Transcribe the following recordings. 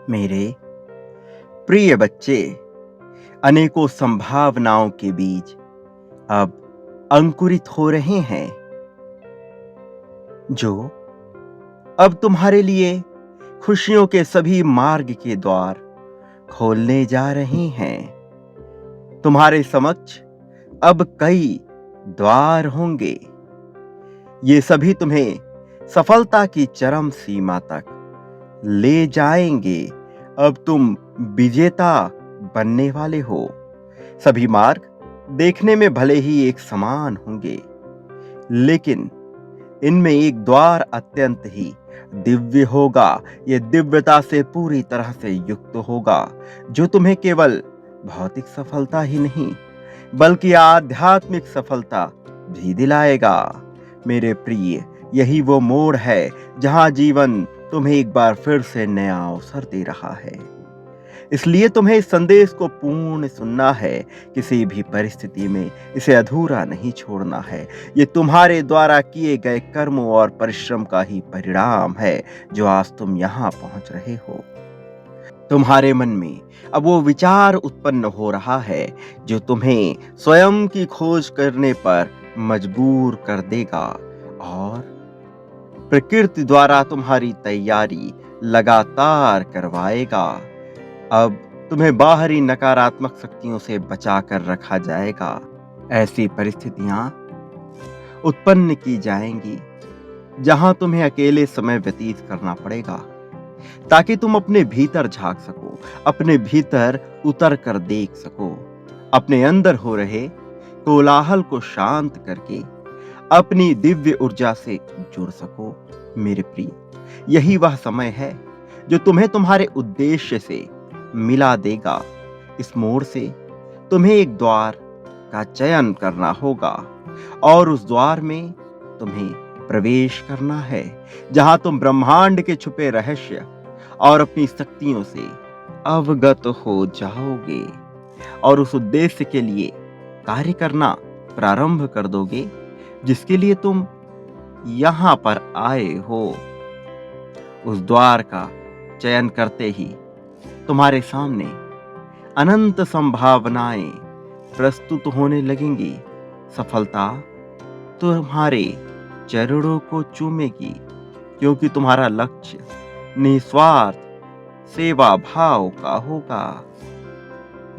मेरे प्रिय बच्चे, अनेकों संभावनाओं के बीच अब अंकुरित हो रहे हैं जो अब तुम्हारे लिए खुशियों के सभी मार्ग के द्वार खोलने जा रहे हैं। तुम्हारे समक्ष अब कई द्वार होंगे। ये सभी तुम्हें सफलता की चरम सीमा तक ले जाएंगे। अब तुम विजेता बनने वाले हो। सभी मार्ग देखने में भले ही एक समान होंगे, लेकिन इनमें एक द्वार अत्यंत ही दिव्य होगा। यह दिव्यता से पूरी तरह से युक्त होगा, जो तुम्हें केवल भौतिक सफलता ही नहीं बल्कि आध्यात्मिक सफलता भी दिलाएगा। मेरे प्रिय, यही वो मोड़ है जहां जीवन तुम्हें एक बार फिर से नया अवसर दे रहा है। इसलिए तुम्हें इस संदेश को पूर्ण सुनना है। किसी भी परिस्थिति में इसे अधूरा नहीं छोड़ना है। ये तुम्हारे द्वारा किए गए कर्मों और परिश्रम का ही परिणाम है जो आज तुम यहाँ पहुंच रहे हो। तुम्हारे मन में अब वो विचार उत्पन्न हो रहा है जो तुम्हें स्वयं की खोज करने पर मजबूर कर देगा, और प्रकृति द्वारा तुम्हारी तैयारी लगातार करवाएगा। अब तुम्हें बाहरी नकारात्मक शक्तियों से बचा कर रखा जाएगा। ऐसी परिस्थितियां उत्पन्न की जाएंगी जहां तुम्हें अकेले समय व्यतीत करना पड़ेगा, ताकि तुम अपने भीतर झांक सको, अपने भीतर उतर कर देख सको, अपने अंदर हो रहे कोलाहल को शांत करके अपनी दिव्य ऊर्जा से जुड़ सको। मेरे प्रिय, यही वह समय है जो तुम्हें तुम्हारे उद्देश्य से मिला देगा। इस मोड़ से तुम्हें एक द्वार का चयन करना होगा और उस द्वार में तुम्हें प्रवेश करना है, जहां तुम ब्रह्मांड के छुपे रहस्य और अपनी शक्तियों से अवगत हो जाओगे और उस उद्देश्य के लिए कार्य करना प्रारंभ कर दोगे जिसके लिए तुम यहां पर आए हो। उस द्वार का चयन करते ही तुम्हारे सामने अनंत संभावनाएं प्रस्तुत होने लगेंगी। सफलता तुम्हारे चरणों को चूमेगी, क्योंकि तुम्हारा लक्ष्य निस्वार्थ सेवा भाव का होगा।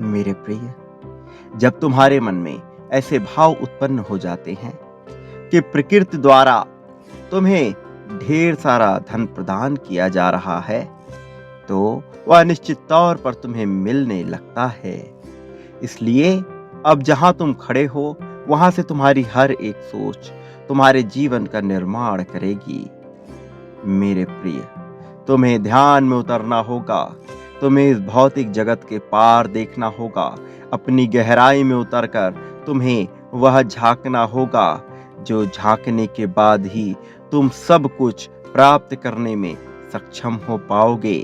मेरे प्रिय, जब तुम्हारे मन में ऐसे भाव उत्पन्न हो जाते हैं कि प्रकृति द्वारा तुम्हें ढेर सारा धन प्रदान किया जा रहा है, तो वह निश्चित तौर पर तुम्हें मिलने लगता है। इसलिए अब जहां तुम खड़े हो, वहां से तुम्हारी हर एक सोच तुम्हारे जीवन का निर्माण करेगी। मेरे प्रिय, तुम्हें ध्यान में उतरना होगा। तुम्हें इस भौतिक जगत के पार देखना होगा। अपनी गहराई में उतरकर तुम्हें वह झांकना होगा, जो झांकने के बाद ही तुम सब कुछ प्राप्त करने में सक्षम हो पाओगे।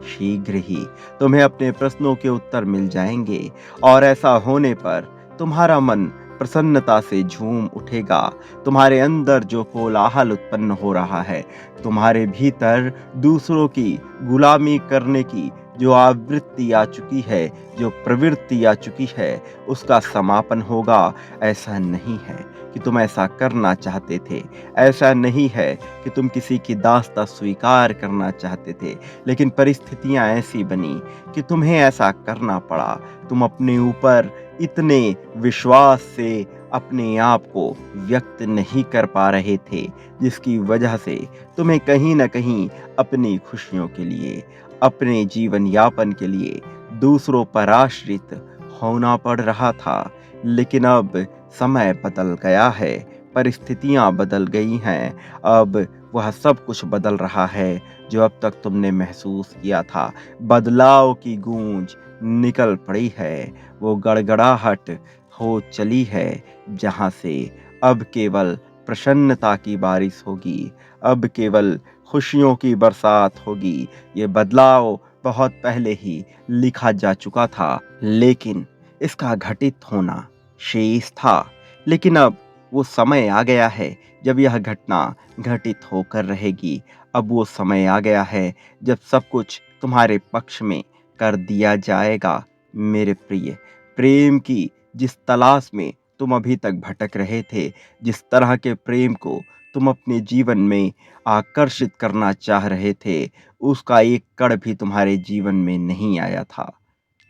शीघ्र ही तुम्हें अपने प्रश्नों के उत्तर मिल जाएंगे, और ऐसा होने पर तुम्हारा मन प्रसन्नता से झूम उठेगा। तुम्हारे अंदर जो कोलाहल उत्पन्न हो रहा है, तुम्हारे भीतर दूसरों की गुलामी करने की जो आवृत्ति आ चुकी है, जो प्रवृत्ति आ चुकी है, उसका समापन होगा। ऐसा नहीं है कि तुम ऐसा करना चाहते थे, ऐसा नहीं है कि तुम किसी की दास्ता स्वीकार करना चाहते थे, लेकिन परिस्थितियां ऐसी बनी कि तुम्हें ऐसा करना पड़ा। तुम अपने ऊपर इतने विश्वास से अपने आप को व्यक्त नहीं कर पा रहे थे, जिसकी वजह से तुम्हें कहीं न कहीं अपनी खुशियों के लिए, अपने जीवन यापन के लिए दूसरों पर आश्रित होना पड़ रहा था। लेकिन अब समय बदल गया है, परिस्थितियां बदल गई हैं। अब वह सब कुछ बदल रहा है जो अब तक तुमने महसूस किया था। बदलाव की गूंज निकल पड़ी है, वो गड़गड़ाहट हो चली है, जहां से अब केवल प्रसन्नता की बारिश होगी, अब केवल खुशियों की बरसात होगी। ये बदलाव बहुत पहले ही लिखा जा चुका था, लेकिन इसका घटित होना शेष था। लेकिन अब वो समय आ गया है जब यह घटना घटित होकर रहेगी। अब वो समय आ गया है जब सब कुछ तुम्हारे पक्ष में कर दिया जाएगा। मेरे प्रिय, प्रेम की जिस तलाश में तुम अभी तक भटक रहे थे, जिस तरह के प्रेम को तुम अपने जीवन में आकर्षित करना चाह रहे थे, उसका एक कण भी तुम्हारे जीवन में नहीं आया था।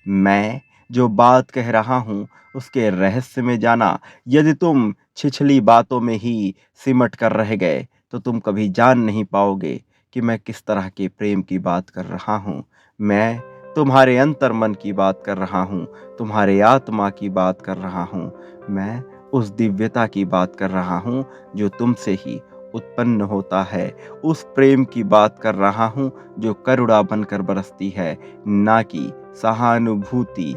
मैं जो बात कह रहा हूँ उसके रहस्य में जाना। यदि तुम छिछली बातों में ही सिमट कर रह गए तो तुम कभी जान नहीं पाओगे कि मैं किस तरह के प्रेम की बात कर रहा हूँ। मैं तुम्हारे अंतर मन की बात कर रहा हूँ, तुम्हारे आत्मा की बात कर रहा हूँ। मैं उस दिव्यता की बात कर रहा हूँ जो तुमसे ही उत्पन्न होता है। उस प्रेम की बात कर रहा हूँ जो करुणा बनकर बरसती है, ना कि सहानुभूति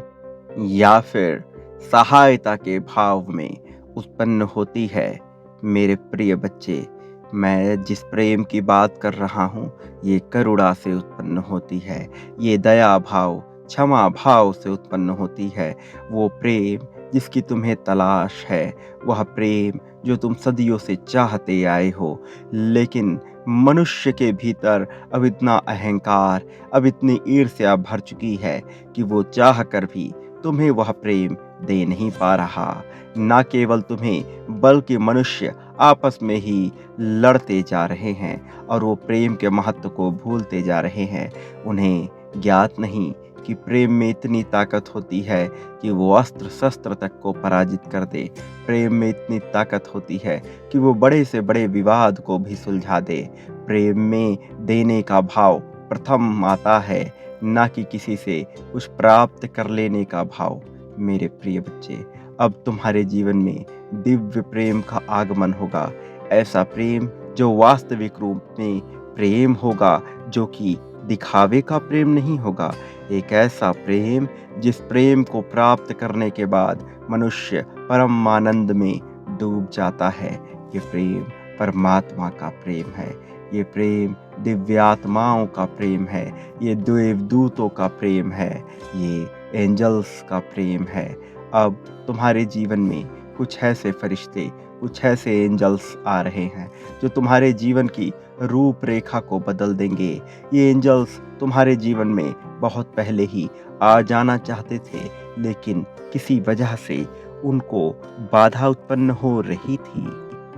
या फिर सहायता के भाव में उत्पन्न होती है। मेरे प्रिय बच्चे, मैं जिस प्रेम की बात कर रहा हूँ ये करुणा से उत्पन्न होती है, ये दया भाव, क्षमा भाव से उत्पन्न होती है। वो प्रेम जिसकी तुम्हें तलाश है, वह प्रेम जो तुम सदियों से चाहते आए हो, लेकिन मनुष्य के भीतर अब इतना अहंकार, अब इतनी ईर्ष्या भर चुकी है कि वो चाह कर भी तुम्हें वह प्रेम दे नहीं पा रहा। ना केवल तुम्हें बल्कि मनुष्य आपस में ही लड़ते जा रहे हैं और वो प्रेम के महत्व को भूलते जा रहे हैं। उन्हें ज्ञात नहीं कि प्रेम में इतनी ताकत होती है कि वो अस्त्र शस्त्र तक को पराजित कर दे। प्रेम में इतनी ताकत होती है कि वो बड़े से बड़े विवाद को भी सुलझा दे। प्रेम में देने का भाव प्रथम आता है, ना कि किसी से कुछ प्राप्त कर लेने का भाव। मेरे प्रिय बच्चे, अब तुम्हारे जीवन में दिव्य प्रेम का आगमन होगा। ऐसा प्रेम जो वास्तविक रूप में प्रेम होगा, जो कि दिखावे का प्रेम नहीं होगा। एक ऐसा प्रेम जिस प्रेम को प्राप्त करने के बाद मनुष्य परम आनंद में डूब जाता है। ये प्रेम परमात्मा का प्रेम है। ये प्रेम दिव्य आत्माओं का प्रेम है। ये देवदूतों का प्रेम है। ये एंजल्स का प्रेम है। अब तुम्हारे जीवन में कुछ ऐसे फरिश्ते, कुछ ऐसे एंजल्स आ रहे हैं जो तुम्हारे जीवन की रूपरेखा को बदल देंगे। ये एंजल्स तुम्हारे जीवन में बहुत पहले ही आ जाना चाहते थे, लेकिन किसी वजह से उनको बाधा उत्पन्न हो रही थी।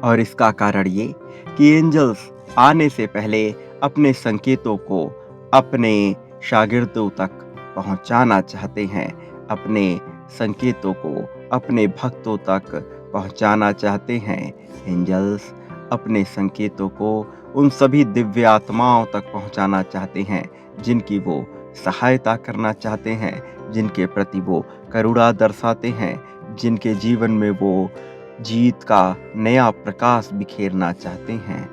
और इसका कारण ये कि एंजल्स आने से पहले अपने संकेतों को अपने शागिर्दों तक पहुंचाना चाहते हैं, अपने संकेतों को अपने भक्तों तक पहुंचाना चाहते हैं। एंजल्स अपने संकेतों को उन सभी दिव्य आत्माओं तक पहुंचाना चाहते हैं जिनकी वो सहायता करना चाहते हैं, जिनके प्रति वो करुणा दर्शाते हैं, जिनके जीवन में वो जीत का नया प्रकाश बिखेरना चाहते हैं।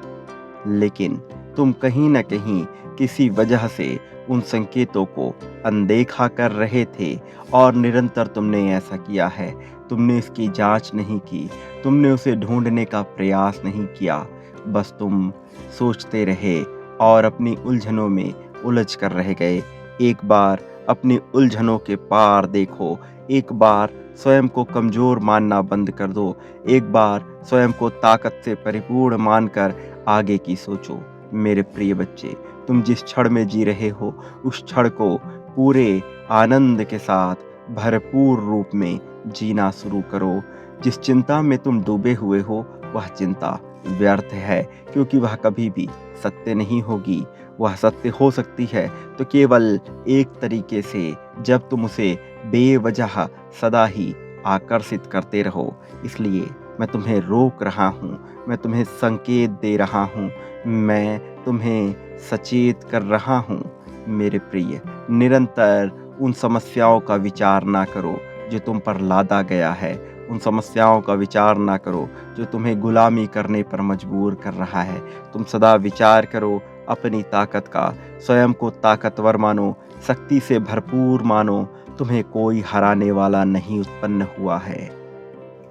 लेकिन तुम कहीं न कहीं किसी वजह से उन संकेतों को अनदेखा कर रहे थे और निरंतर तुमने ऐसा किया है। तुमने इसकी जांच नहीं की, तुमने उसे ढूंढने का प्रयास नहीं किया। बस तुम सोचते रहे और अपनी उलझनों में उलझ कर रह गए। एक बार अपनी उलझनों के पार देखो, एक बार स्वयं को कमजोर मानना बंद कर दो, एक बार स्वयं को ताकत से परिपूर्ण मानकर आगे की सोचो। मेरे प्रिय बच्चे, तुम जिस क्षण में जी रहे हो उस क्षण को पूरे आनंद के साथ भरपूर रूप में जीना शुरू करो। जिस चिंता में तुम डूबे हुए हो वह चिंता व्यर्थ है, क्योंकि वह कभी भी सत्य नहीं होगी। वह सत्य हो सकती है तो केवल एक तरीके से, जब तुम उसे बेवजह सदा ही आकर्षित करते रहो। इसलिए मैं तुम्हें रोक रहा हूँ, मैं तुम्हें संकेत दे रहा हूँ, मैं तुम्हें सचेत कर रहा हूँ। मेरे प्रिय, निरंतर उन समस्याओं का विचार ना करो जो तुम पर लादा गया है। उन समस्याओं का विचार ना करो जो तुम्हें गुलामी करने पर मजबूर कर रहा है। तुम सदा विचार करो अपनी ताकत का। स्वयं को ताकतवर मानो, शक्ति से भरपूर मानो। तुम्हें कोई हराने वाला नहीं उत्पन्न हुआ है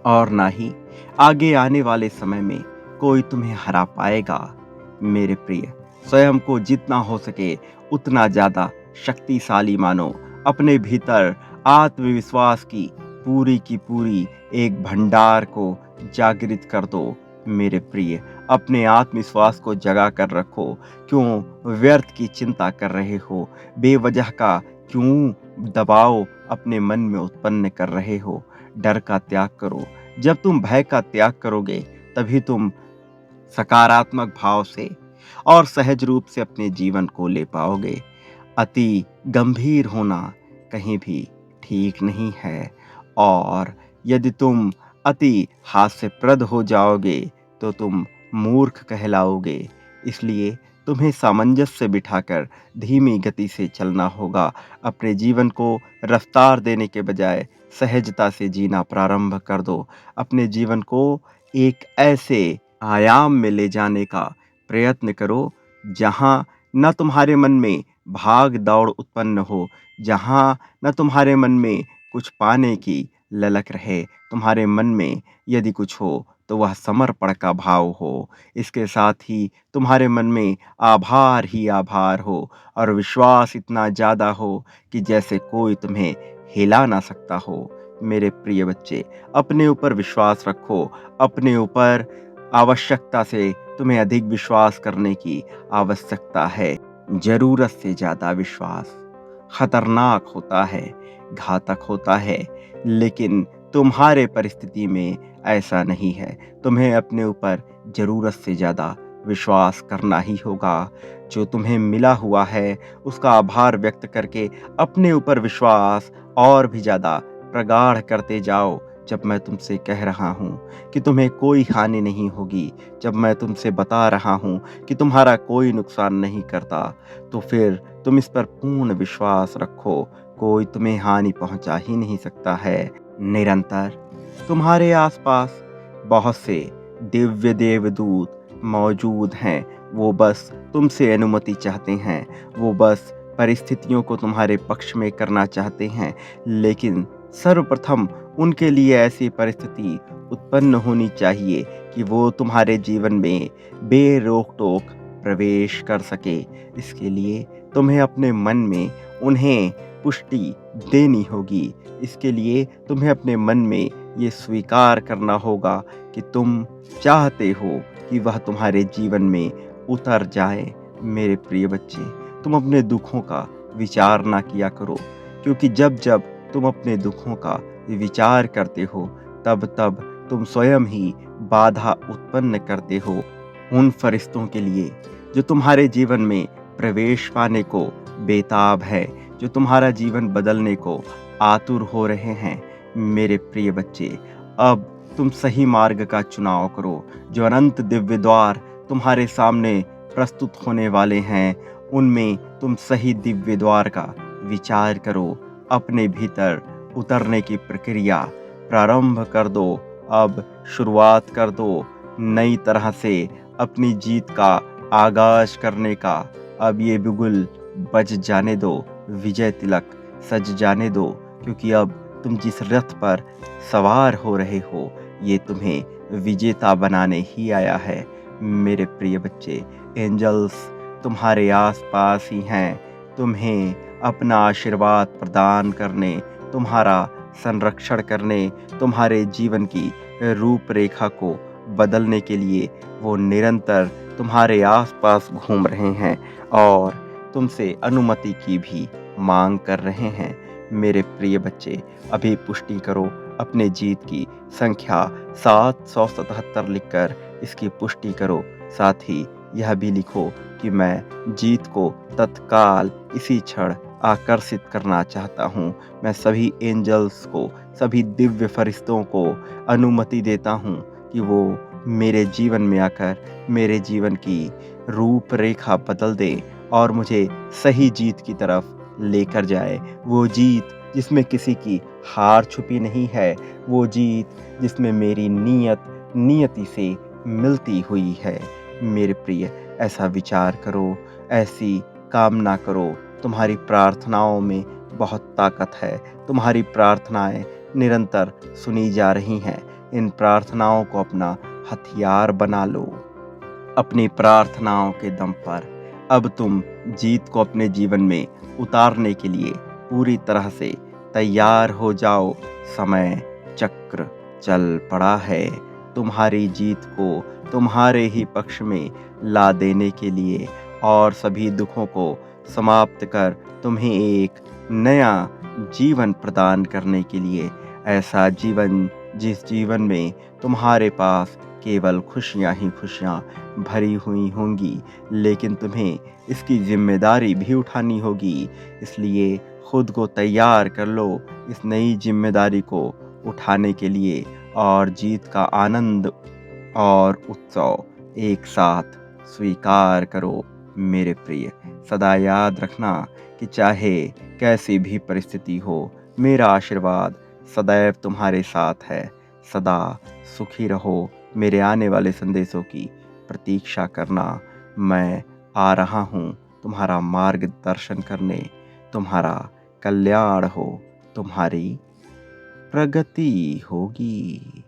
और ना ही आगे आने वाले समय में कोई तुम्हें हरा पाएगा। मेरे प्रिय, स्वयं को जितना हो सके उतना ज्यादा शक्तिशाली मानो। अपने भीतर आत्मविश्वास की पूरी एक भंडार को जागृत कर दो। मेरे प्रिय, अपने आत्मविश्वास को जगा कर रखो। क्यों व्यर्थ की चिंता कर रहे हो? बेवजह का क्यों दबाव अपने मन में उत्पन्न कर रहे हो? डर का त्याग करो। जब तुम भय का त्याग करोगे तभी तुम सकारात्मक भाव से और सहज रूप से अपने जीवन को ले पाओगे। अति गंभीर होना कहीं भी ठीक नहीं है, और यदि तुम अति हास्यप्रद हो जाओगे तो तुम मूर्ख कहलाओगे। इसलिए तुम्हें सामंजस्य बिठाकर धीमी गति से चलना होगा। अपने जीवन को रफ्तार देने के बजाय सहजता से जीना प्रारंभ कर दो। अपने जीवन को एक ऐसे आयाम में ले जाने का प्रयत्न करो जहां न तुम्हारे मन में भाग दौड़ उत्पन्न हो, जहां न तुम्हारे मन में कुछ पाने की ललक रहे। तुम्हारे मन में यदि कुछ हो तो वह समर्पण का भाव हो। इसके साथ ही तुम्हारे मन में आभार ही आभार हो और विश्वास इतना ज़्यादा हो कि जैसे कोई तुम्हें हिला ना सकता हो। मेरे प्रिय बच्चे, अपने ऊपर विश्वास रखो। अपने ऊपर आवश्यकता से तुम्हें अधिक विश्वास करने की आवश्यकता है। जरूरत से ज्यादा विश्वास खतरनाक होता है, घातक होता है, लेकिन तुम्हारे परिस्थिति में ऐसा नहीं है। तुम्हें अपने ऊपर जरूरत से ज्यादा विश्वास करना ही होगा। जो तुम्हें मिला हुआ है उसका आभार व्यक्त करके अपने ऊपर विश्वास और भी ज्यादा प्रगाढ़ करते जाओ। जब मैं तुमसे कह रहा हूँ कि तुम्हें कोई हानि नहीं होगी, जब मैं तुमसे बता रहा हूँ कि तुम्हारा कोई नुकसान नहीं करता, तो फिर तुम इस पर पूर्ण विश्वास रखो। कोई तुम्हें हानि पहुंचा ही नहीं सकता है। निरंतर तुम्हारे आसपास बहुत से दिव्य देवदूत मौजूद हैं। वो बस तुमसे अनुमति चाहते हैं, वो बस परिस्थितियों को तुम्हारे पक्ष में करना चाहते हैं। लेकिन सर्वप्रथम उनके लिए ऐसी परिस्थिति उत्पन्न होनी चाहिए कि वो तुम्हारे जीवन में बेरोक टोक प्रवेश कर सके। इसके लिए तुम्हें अपने मन में उन्हें पुष्टि देनी होगी। इसके लिए तुम्हें अपने मन में ये स्वीकार करना होगा कि तुम चाहते हो कि वह तुम्हारे जीवन में उतर जाए। मेरे प्रिय बच्चे, तुम अपने दुखों का विचार ना किया करो, क्योंकि जब जब तुम अपने दुखों का विचार करते हो तब तब तुम स्वयं ही बाधा उत्पन्न करते हो उन फरिश्तों के लिए जो तुम्हारे जीवन में प्रवेश पाने को बेताब है, जो तुम्हारा जीवन बदलने को आतुर हो रहे हैं। मेरे प्रिय बच्चे, अब तुम सही मार्ग का चुनाव करो। जो अनंत दिव्य द्वार तुम्हारे सामने प्रस्तुत होने वाले हैं, उनमें तुम सही दिव्य द्वार का विचार करो। अपने भीतर उतरने की प्रक्रिया प्रारंभ कर दो। अब शुरुआत कर दो नई तरह से अपनी जीत का आगाज करने का। अब ये बिगुल बज जाने दो, विजय तिलक सज जाने दो, क्योंकि अब तुम जिस रथ पर सवार हो रहे हो ये तुम्हें विजेता बनाने ही आया है। मेरे प्रिय बच्चे, एंजल्स तुम्हारे आसपास ही हैं, तुम्हें अपना आशीर्वाद प्रदान करने, तुम्हारा संरक्षण करने, तुम्हारे जीवन की रूपरेखा को बदलने के लिए वो निरंतर तुम्हारे आसपास घूम रहे हैं और तुमसे अनुमति की भी मांग कर रहे हैं। मेरे प्रिय बच्चे, अभी पुष्टि करो अपने जीत की संख्या 777 लिखकर इसकी पुष्टि करो। साथ ही यह भी लिखो कि मैं जीत को तत्काल इसी क्षण आकर्षित करना चाहता हूँ। मैं सभी एंजल्स को, सभी दिव्य फरिश्तों को अनुमति देता हूँ कि वो मेरे जीवन में आकर मेरे जीवन की रूपरेखा बदल दे और मुझे सही जीत की तरफ लेकर जाए। वो जीत जिसमें किसी की हार छुपी नहीं है, वो जीत जिसमें मेरी नियति से मिलती हुई है। मेरे प्रिय, ऐसा विचार करो, ऐसी कामना करो। तुम्हारी प्रार्थनाओं में बहुत ताकत है। तुम्हारी प्रार्थनाएं निरंतर सुनी जा रही हैं। इन प्रार्थनाओं को अपना हथियार बना लो। अपनी प्रार्थनाओं के दम पर अब तुम जीत को अपने जीवन में उतारने के लिए पूरी तरह से तैयार हो जाओ। समय चक्र चल पड़ा है। तुम्हारी जीत को तुम्हारे ही पक्ष में ला देने के लिए और सभी दुखों को समाप्त कर तुम्हें एक नया जीवन प्रदान करने के लिए, ऐसा जीवन जिस जीवन में तुम्हारे पास केवल खुशियां ही खुशियां भरी हुई होंगी, लेकिन तुम्हें इसकी जिम्मेदारी भी उठानी होगी। इसलिए खुद को तैयार कर लो इस नई जिम्मेदारी को उठाने के लिए, और जीत का आनंद और उत्सव एक साथ स्वीकार करो मेरे प्रिय। सदा याद रखना कि चाहे कैसी भी परिस्थिति हो, मेरा आशीर्वाद सदैव तुम्हारे साथ है। सदा सुखी रहो। मेरे आने वाले संदेशों की प्रतीक्षा करना। मैं आ रहा हूँ तुम्हारा मार्गदर्शन करने। तुम्हारा कल्याण हो, तुम्हारी प्रगति होगी।